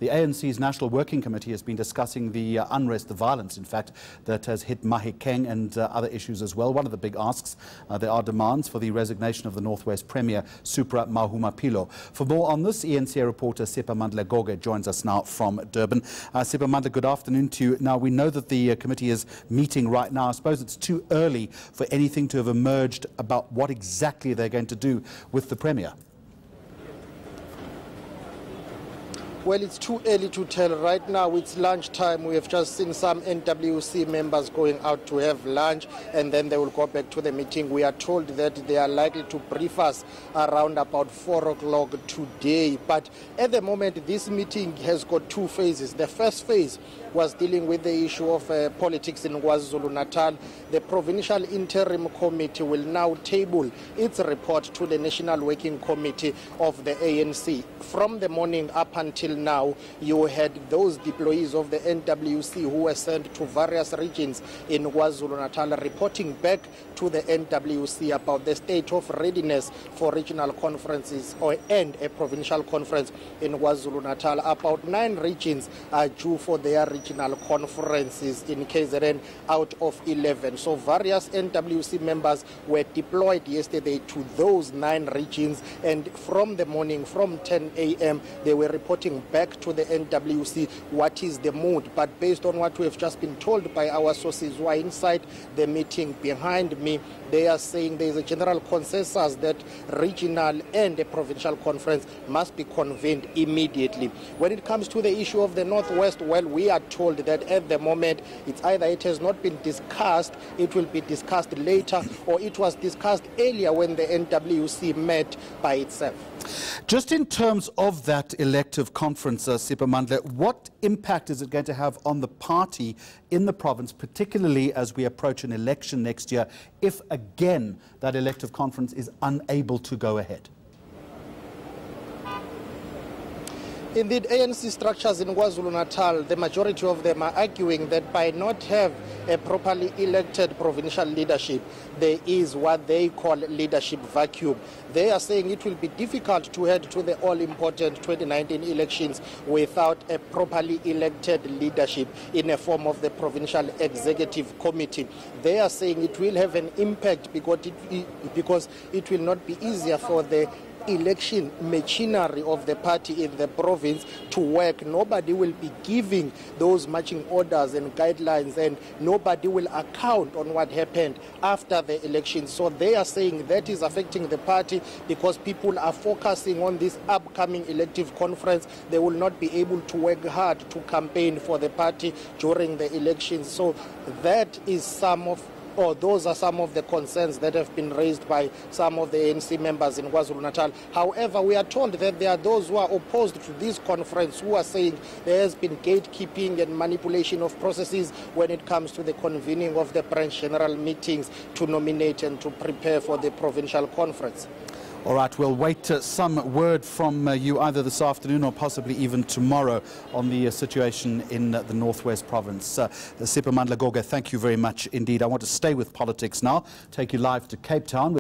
The ANC's National Working Committee has been discussing the unrest, the violence, in fact, that has hit Mahikeng and other issues as well. One of the big asks, there are demands for the resignation of the Northwest Premier, Supra Mahumapelo. For more on this, ANC reporter Supra joins us now from Durban. Supra, good afternoon to you. Now, we know that the committee is meeting right now. I suppose it's too early for anything to have emerged about what exactly they're going to do with the Premier. Well, it's too early to tell. Right now, it's lunchtime. We have just seen some NWC members going out to have lunch, and then they will go back to the meeting. We are told that they are likely to brief us around about 4 o'clock today. But at the moment, this meeting has got two phases. The first phase was dealing with the issue of politics in KwaZulu-Natal. The Provincial Interim Committee will now table its report to the National Working Committee of the ANC. From the morning up until now, you had those deployees of the NWC who were sent to various regions in KwaZulu-Natal reporting back to the NWC about the state of readiness for regional conferences and a provincial conference in KwaZulu-Natal. About 9 regions are due for their regional conferences in KZN out of 11. So various NWC members were deployed yesterday to those 9 regions, and from the morning, from 10 a.m., they were reporting back to the NWC what is the mood. But based on what we have just been told by our sources who are inside the meeting behind me, they are saying there is a general consensus that regional and a provincial conference must be convened immediately. When it comes to the issue of the Northwest, well, we are told that at the moment it's either it has not been discussed, it will be discussed later, or it was discussed earlier when the NWC met by itself. Just in terms of that elective conference, Supra, what impact is it going to have on the party in the province, particularly as we approach an election next year, if again that elective conference is unable to go ahead? Indeed, ANC structures in KwaZulu-Natal, the majority of them are arguing that by not have a properly elected provincial leadership, there is what they call leadership vacuum. They are saying it will be difficult to head to the all-important 2019 elections without a properly elected leadership in a form of the Provincial Executive Committee. They are saying it will have an impact because it will not be easier for the election machinery of the party in the province to work. Nobody will be giving those marching orders and guidelines, and nobody will account on what happened after the election. So they are saying that is affecting the party because people are focusing on this upcoming elective conference. They will not be able to work hard to campaign for the party during the elections. So that is those are some of the concerns that have been raised by some of the ANC members in KwaZulu-Natal. However, we are told that there are those who are opposed to this conference who are saying there has been gatekeeping and manipulation of processes when it comes to the convening of the branch general meetings to nominate and to prepare for the provincial conference. All right, we'll wait some word from you either this afternoon or possibly even tomorrow on the situation in the Northwest Province. Supra, thank you very much indeed. I want to stay with politics now, take you live to Cape Town.